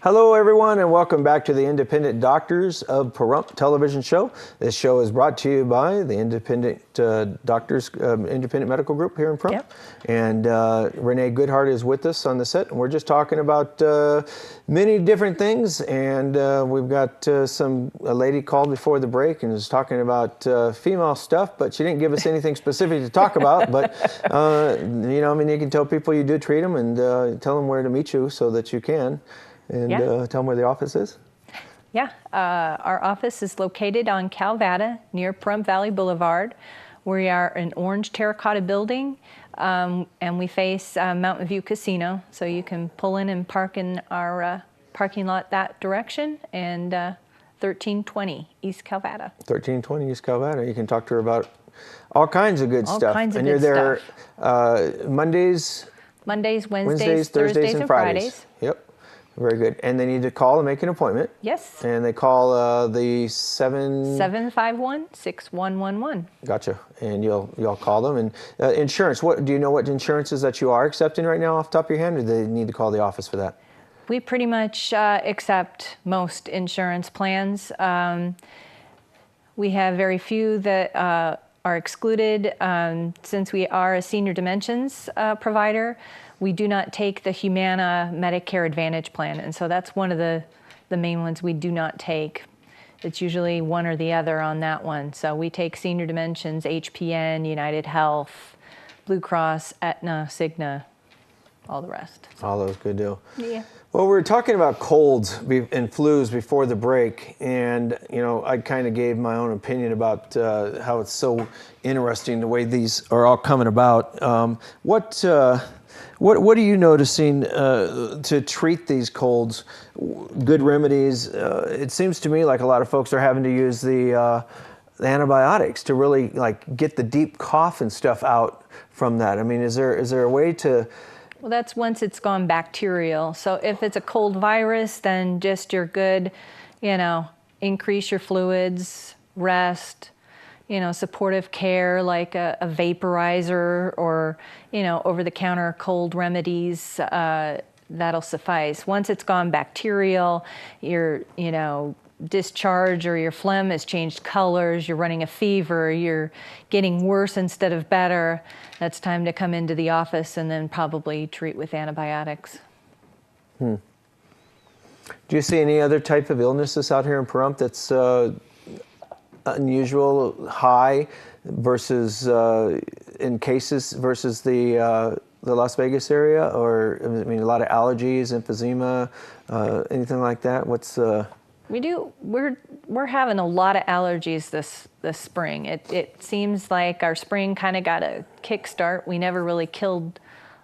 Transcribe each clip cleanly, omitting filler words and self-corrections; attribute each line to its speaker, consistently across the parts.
Speaker 1: Hello, everyone, and welcome back to the Independent Doctors of Pahrump television show. This show is brought to you by the Independent Doctors, Independent Medical Group here in Pahrump.
Speaker 2: Yep.
Speaker 1: And Ranae Goedhardt is with us on the set, and we're just talking about many different things. And we've got a lady called before the break and is talking about female stuff, but she didn't give us anything specific to talk about. But, you know, I mean, you can tell people you do treat them and tell them where to meet you so that you can. And tell them where the office is.
Speaker 2: Yeah, our office is located on Calvada near Pahrump Valley Boulevard. We are an orange terracotta building, and we face Mountain View Casino, so you can pull in and park in our parking lot that direction, and 1320 East Calvada.
Speaker 1: 1320 East Calvada. You can talk to her about all kinds of good stuff.
Speaker 2: All kinds of
Speaker 1: and
Speaker 2: good
Speaker 1: you're there
Speaker 2: Mondays, Wednesdays, Thursdays, and Fridays.
Speaker 1: Yep. Very good. And they need to call and make an appointment.
Speaker 2: Yes.
Speaker 1: And they call the
Speaker 2: 751-6111.
Speaker 1: Gotcha. And you'll call them. And insurance, do you know what insurances that you are accepting right now off the top of your hand, or do they need to call the office for that?
Speaker 2: We pretty much accept most insurance plans. We have very few that are excluded. Since we are a senior dimensions provider, we do not take the Humana Medicare Advantage plan, and so that's one of the main ones we do not take. It's usually one or the other on that one. So we take Senior Dimensions, HPN, United Health, Blue Cross, Aetna, Cigna, all the rest.
Speaker 1: All those, good deal.
Speaker 2: Yeah.
Speaker 1: Well, we were talking about colds and flus before the break, and you know, I kind of gave my own opinion about how it's so interesting the way these are all coming about. What are you noticing to treat these colds? Good remedies? It seems to me like a lot of folks are having to use the antibiotics to really like get the deep cough and stuff out from that. I mean, is there a way to?
Speaker 2: Well, that's once it's gone bacterial. So if it's a cold virus, then just your good, increase your fluids, rest, supportive care like a vaporizer or, over-the-counter cold remedies, that'll suffice. Once it's gone bacterial, your, discharge or your phlegm has changed colors, you're running a fever, you're getting worse instead of better, that's time to come into the office and then probably treat with antibiotics.
Speaker 1: Do you see any other type of illnesses out here in Pahrump that's unusual, high versus in cases versus the Las Vegas area, or I mean a lot of allergies, emphysema, anything like that?
Speaker 2: We're having a lot of allergies this spring. It seems like our spring kind of got a kickstart. We never really killed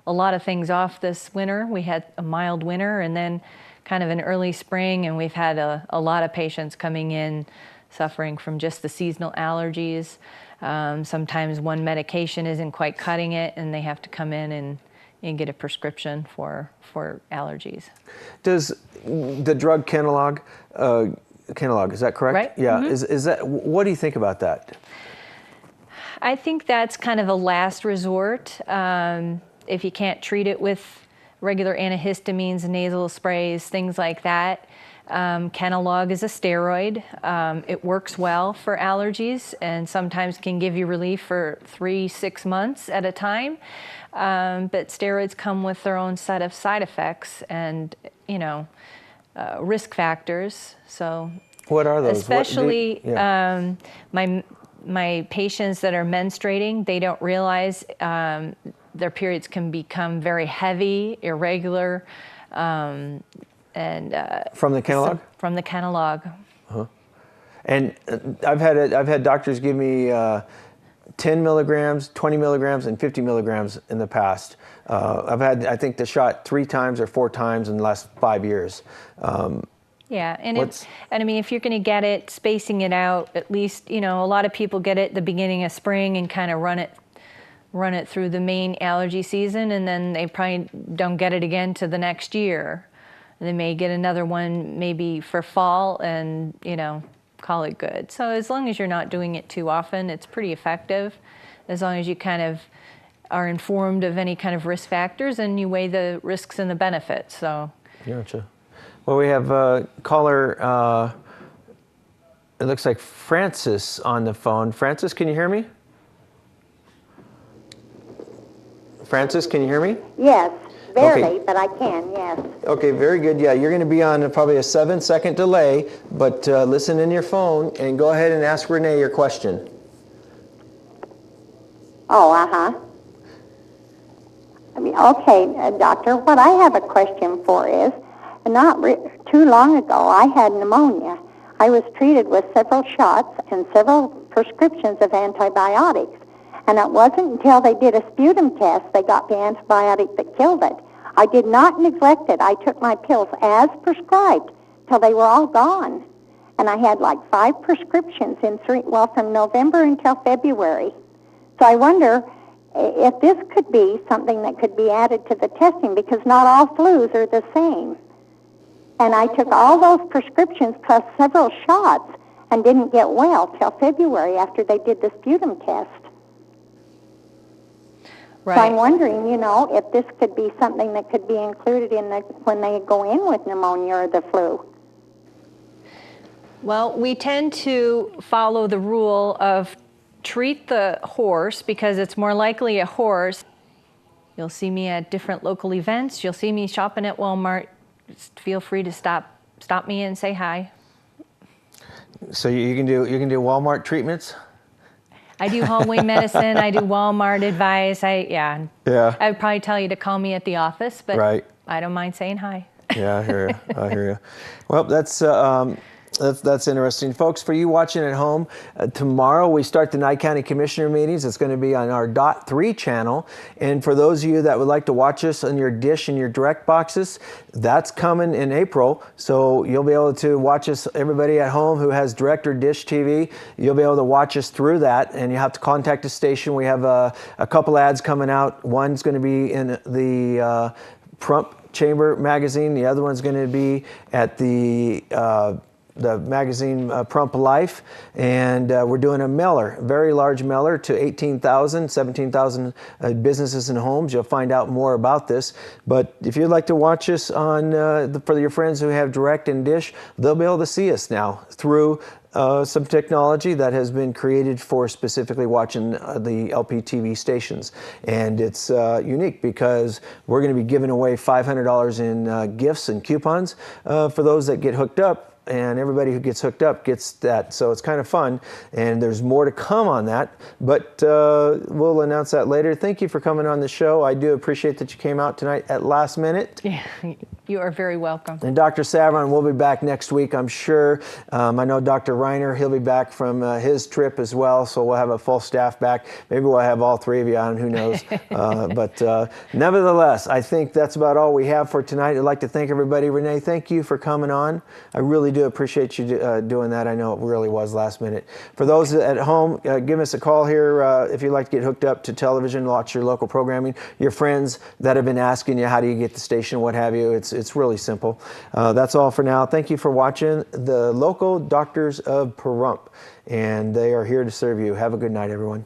Speaker 2: a lot of things off this winter. We had a mild winter and then kind of an early spring, and we've had a lot of patients coming in suffering from just the seasonal allergies. Sometimes one medication isn't quite cutting it, and they have to come in and get a prescription for allergies.
Speaker 1: Does the drug Kenalog, is that correct?
Speaker 2: Right.
Speaker 1: Yeah.
Speaker 2: Mm-hmm.
Speaker 1: Is that? What do you think about that?
Speaker 2: I think that's kind of a last resort. If you can't treat it with regular antihistamines, nasal sprays, things like that. Kenalog is a steroid. It works well for allergies and sometimes can give you relief for 3-6 months at a time. But steroids come with their own set of side effects and, risk factors. So
Speaker 1: what are those?
Speaker 2: Especially my patients that are menstruating, they don't realize their periods can become very heavy, irregular, and
Speaker 1: from the Kenalog?
Speaker 2: From the Kenalog.
Speaker 1: Uh-huh. And I've had doctors give me 10 milligrams, 20 milligrams, and 50 milligrams in the past. I've had, I think, the shot 3 times or 4 times in the last 5 years.
Speaker 2: Yeah, and I mean, if you're going to get it, spacing it out, at least, a lot of people get it at the beginning of spring and kind of run it through the main allergy season, and then they probably don't get it again to the next year. And they may get another one maybe for fall and, call it good. So as long as you're not doing it too often, it's pretty effective. As long as you kind of are informed of any kind of risk factors and you weigh the risks and the benefits. So.
Speaker 1: Gotcha. Well, we have caller, it looks like Francis on the phone. Francis, can you hear me? Francis, can you hear me?
Speaker 3: Yes, barely,
Speaker 1: Okay.
Speaker 3: but I can, yes.
Speaker 1: Okay, very good. Yeah, you're going to be on probably a 7-second delay, but listen in your phone and go ahead and ask Ranae your question.
Speaker 3: Oh, uh-huh. I mean, okay, doctor, what I have a question for is, too long ago, I had pneumonia. I was treated with several shots and several prescriptions of antibiotics. And it wasn't until they did a sputum test they got the antibiotic that killed it. I did not neglect it. I took my pills as prescribed till they were all gone. And I had like 5 prescriptions from November until February. So I wonder if this could be something that could be added to the testing, because not all flus are the same. And I took all those prescriptions plus several shots and didn't get well till February after they did the sputum test.
Speaker 2: Right.
Speaker 3: So I'm wondering, if this could be something that could be included when they go in with pneumonia or the flu.
Speaker 2: Well, we tend to follow the rule of treat the horse because it's more likely a horse. You'll see me at different local events. You'll see me shopping at Walmart. Just feel free to stop me and say hi.
Speaker 1: So you can do Walmart treatments?
Speaker 2: I do hallway medicine. I do Walmart advice.
Speaker 1: Yeah.
Speaker 2: I would probably tell you to call me at the office, but
Speaker 1: right.
Speaker 2: I don't mind saying hi.
Speaker 1: Yeah, I hear you. I hear you. Well, that's interesting. Folks, for you watching at home, tomorrow we start the Nye County Commissioner meetings. It's going to be on our .3 channel. And for those of you that would like to watch us on your dish and your direct boxes, that's coming in April. So you'll be able to watch us, everybody at home who has direct or dish TV, you'll be able to watch us through that. And you have to contact the station. We have a couple ads coming out. One's going to be in the Pahrump Chamber magazine. The other one's going to be at the magazine Pahrump Life, and we're doing a mailer, a very large mailer to 18,000, 17,000 businesses and homes. You'll find out more about this. But if you'd like to watch us on, for your friends who have direct and dish, they'll be able to see us now through some technology that has been created for specifically watching the LPTV stations. And it's unique because we're going to be giving away $500 in gifts and coupons for those that get hooked up. And everybody who gets hooked up gets that. So it's kind of fun. And there's more to come on that. But we'll announce that later. Thank you for coming on the show. I do appreciate that you came out tonight at last minute.
Speaker 2: Yeah, you are very welcome.
Speaker 1: And Dr. Savron will be back next week, I'm sure. I know Dr. Reiner, he'll be back from his trip as well. So we'll have a full staff back. Maybe we'll have all 3 of you on, who knows. But nevertheless, I think that's about all we have for tonight. I'd like to thank everybody. Ranae, thank you for coming on. I really do appreciate you doing that. I know it really was last minute. For those at home, give us a call here if you'd like to get hooked up to television, watch your local programming. Your friends that have been asking you how do you get the station, what have you. It's really simple. That's all for now. Thank you for watching the local Doctors of Pahrump, and they are here to serve you. Have a good night, everyone.